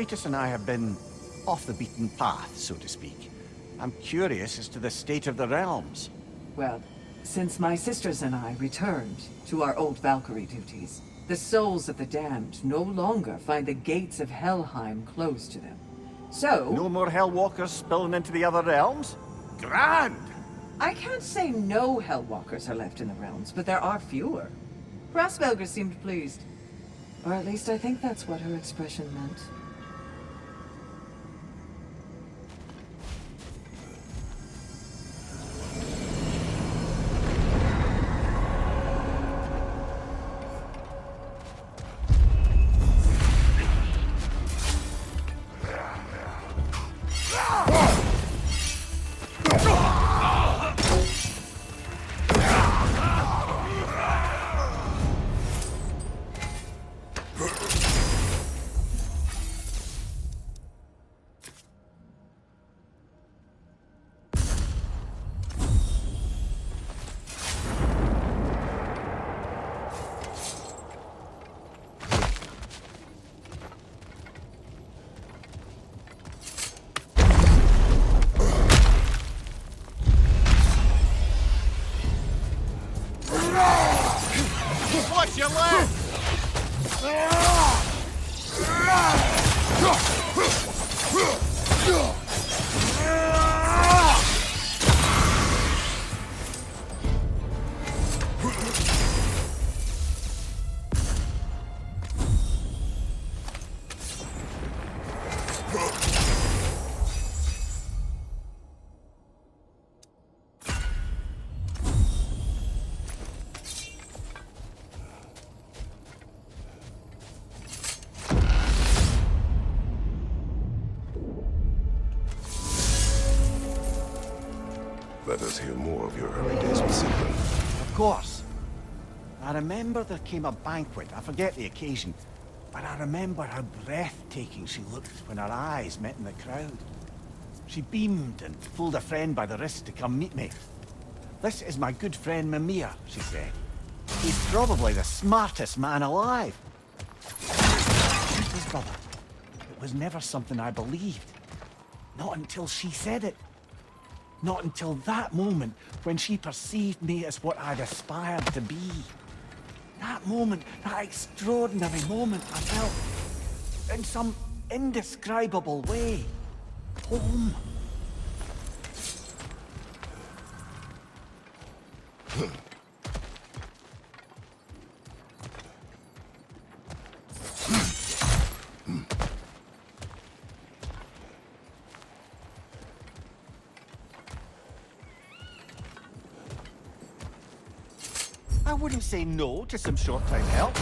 Kratos and I have been off the beaten path, so to speak. I'm curious as to the state of the realms. Well, since my sisters and I returned to our old Valkyrie duties, the souls of the damned no longer find the gates of Helheim closed to them. So... No more Hellwalkers spilling into the other realms? Grand! I can't say no Hellwalkers are left in the realms, but there are fewer. Brassvelger seemed pleased. Or at least I think that's what her expression meant. Watch your left! Let us hear more of your early days with Sigmund. Of course. I remember there came a banquet. I forget the occasion. But I remember how breathtaking she looked when her eyes met in the crowd. She beamed and pulled a friend by the wrist to come meet me. "This is my good friend Mimir," she said. "He's probably the smartest man alive." His brother. It was never something I believed. Not until she said it. Not until that moment when she perceived me as what I'd aspired to be. That moment, that extraordinary moment, I felt, in some indescribable way, home. I wouldn't say no to some short-time help.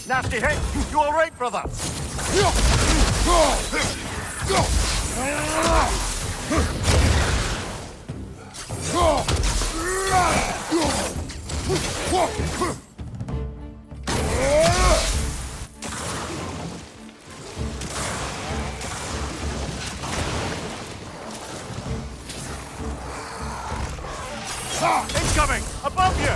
Nasty hit! You all right, brother? Incoming! Above you!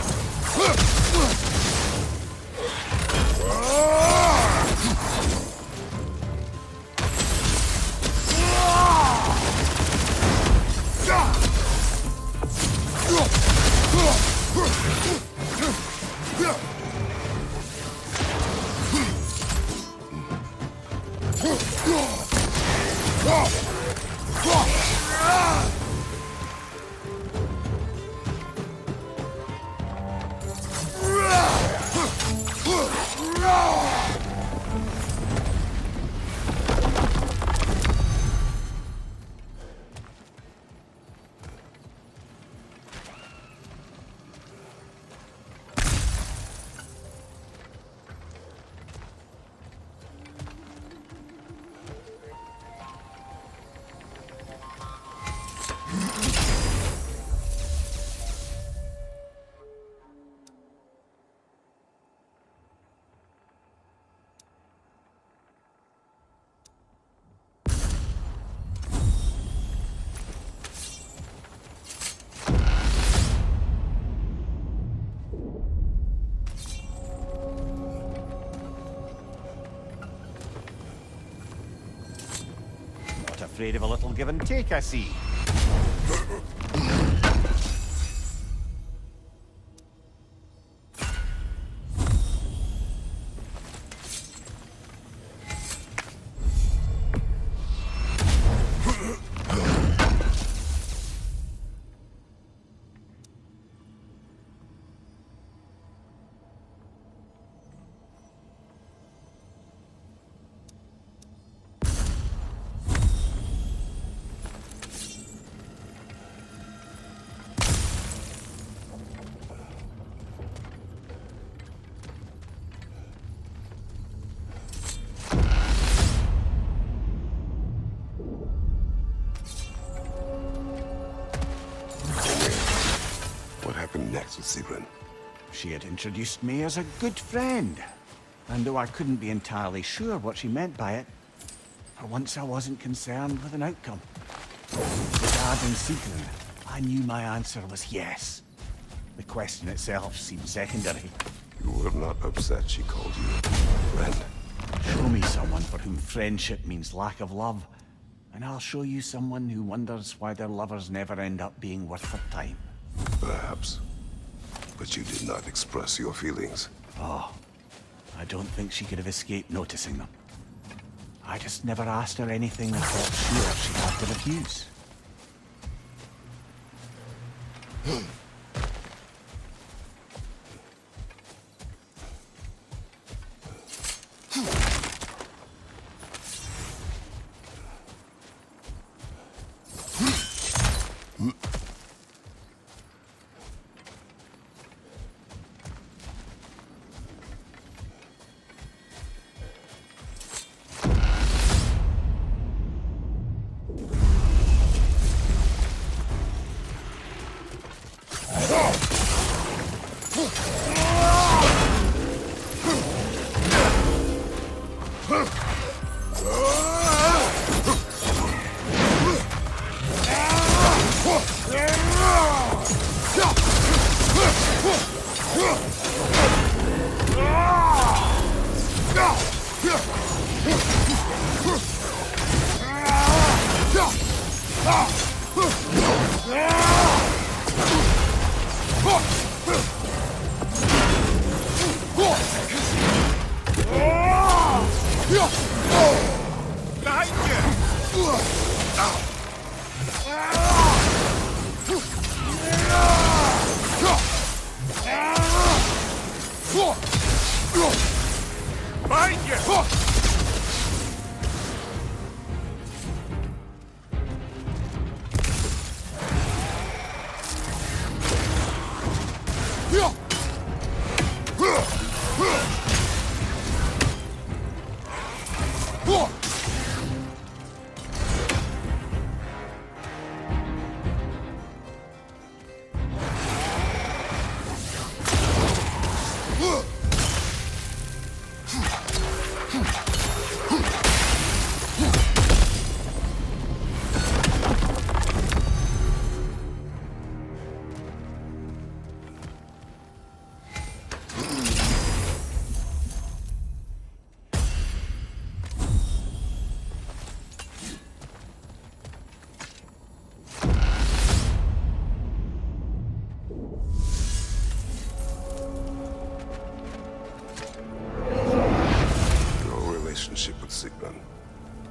Afraid of a little give and take, I see. Next with Sigrun. She had introduced me as a good friend, and though I couldn't be entirely sure what she meant by it, for once I wasn't concerned with an outcome. Regarding Sigrun, I knew my answer was yes. The question itself seemed secondary. You were not upset she called you friend. Show me someone for whom friendship means lack of love, and I'll show you someone who wonders why their lovers never end up being worth their time. Perhaps. But you did not express your feelings. Oh, I don't think she could have escaped noticing them. I just never asked her anything I felt sure she had to refuse.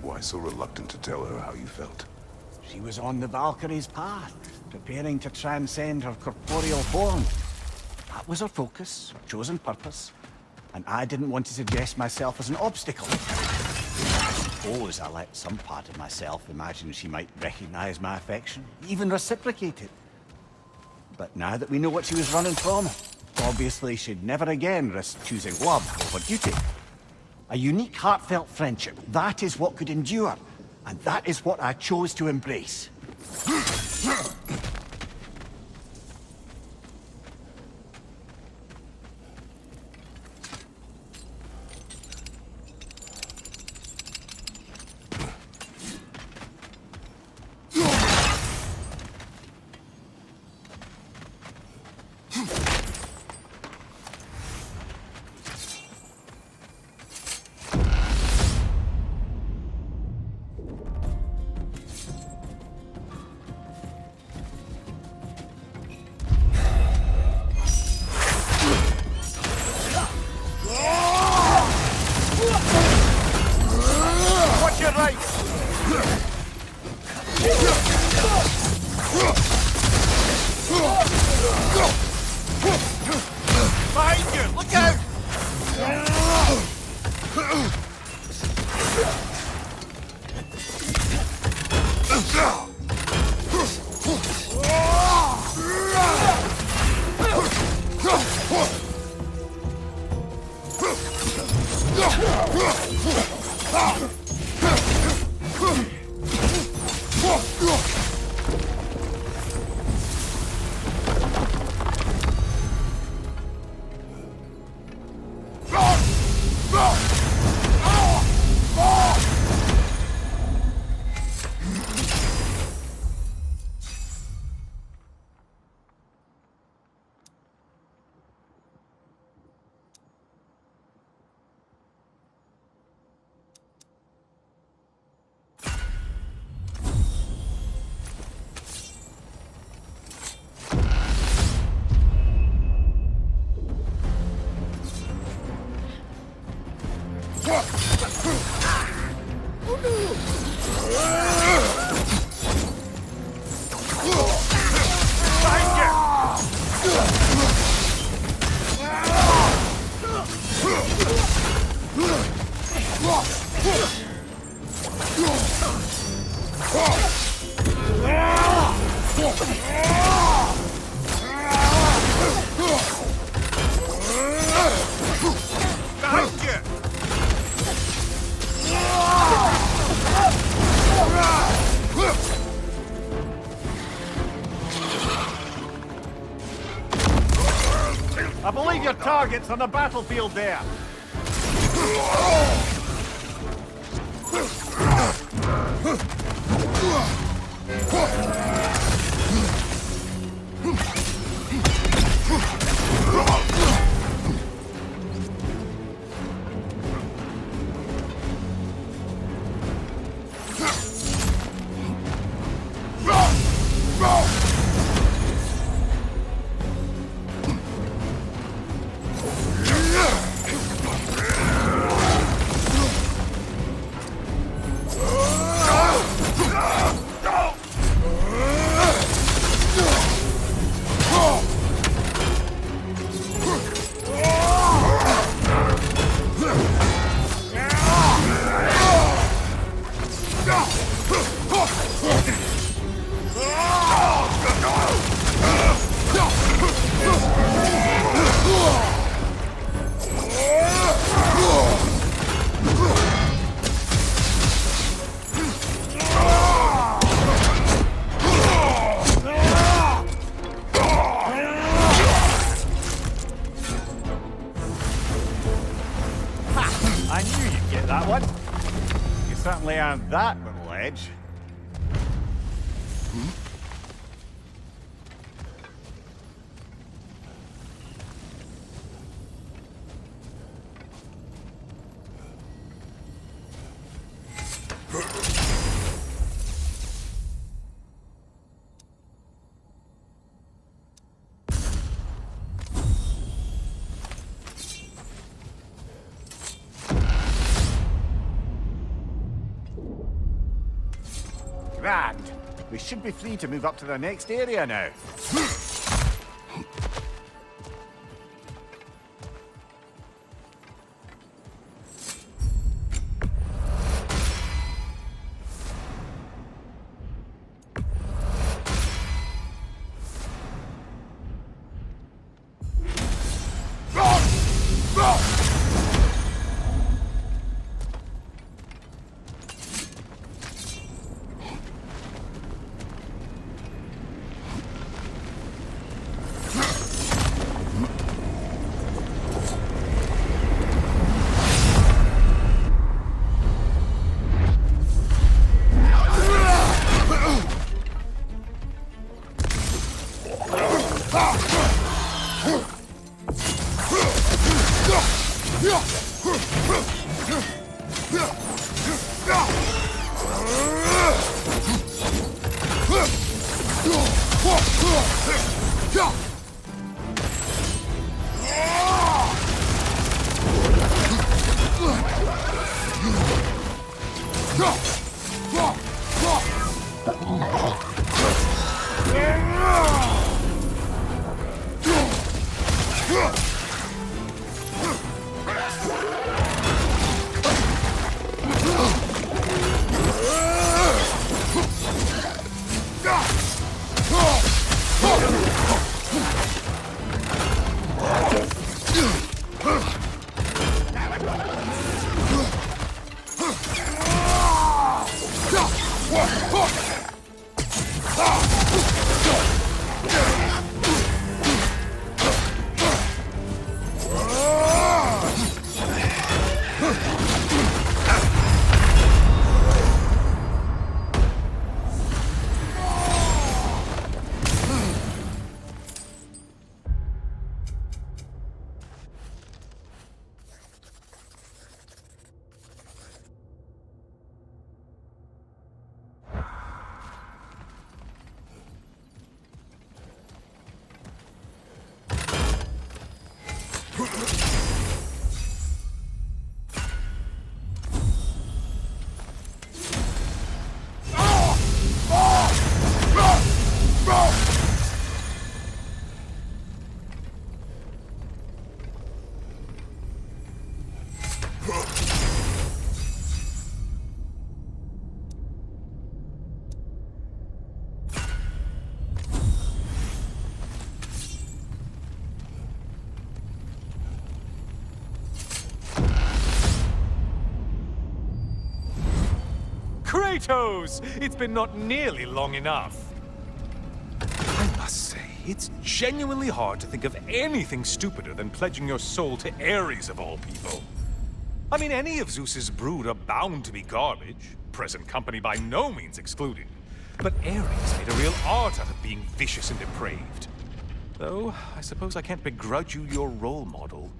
Why so reluctant to tell her how you felt? She was on the Valkyrie's path, preparing to transcend her corporeal form. That was her focus, chosen purpose, and I didn't want to suggest myself as an obstacle. I suppose I let some part of myself imagine she might recognize my affection, even reciprocate it. But now that we know what she was running from, obviously she'd never again risk choosing love over duty. A unique, heartfelt friendship, that is what could endure, and that is what I chose to embrace. I believe your target's on the battlefield there. Certainly on that little edge. Grand. We should be free to move up to the next area now. Kratos! It's been not nearly long enough. I must say, it's genuinely hard to think of anything stupider than pledging your soul to Ares of all people. I mean, any of Zeus's brood are bound to be garbage, present company by no means excluded. But Ares made a real art out of being vicious and depraved. Though, I suppose I can't begrudge you your role model.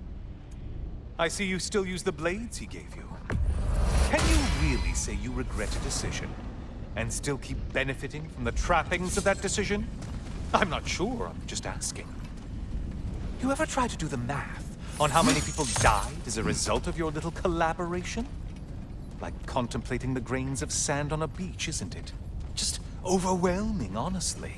I see you still use the blades he gave you. Can you really say you regret a decision, and still keep benefiting from the trappings of that decision? I'm not sure, I'm just asking. You ever try to do the math on how many people died as a result of your little collaboration? Like contemplating the grains of sand on a beach, isn't it? Just overwhelming, honestly.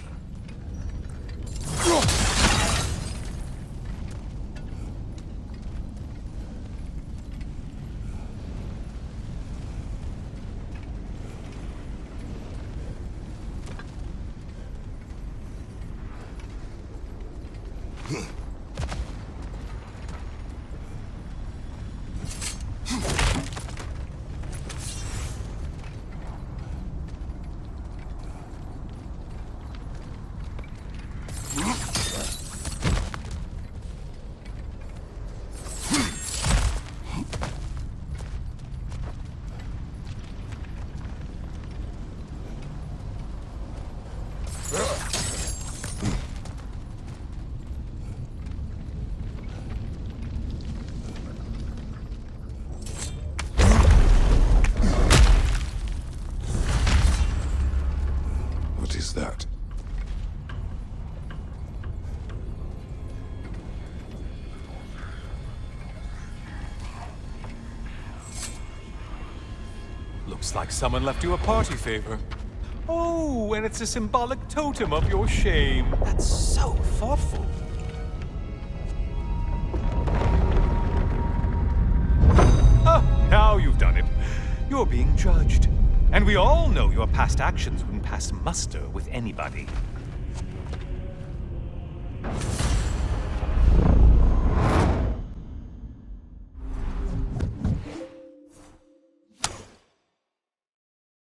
What is that? Looks like someone left you a party favor. Oh, and it's a symbolic totem of your shame. That's so thoughtful. Ah, now you've done it. You're being judged. And we all know your past actions wouldn't pass muster with anybody.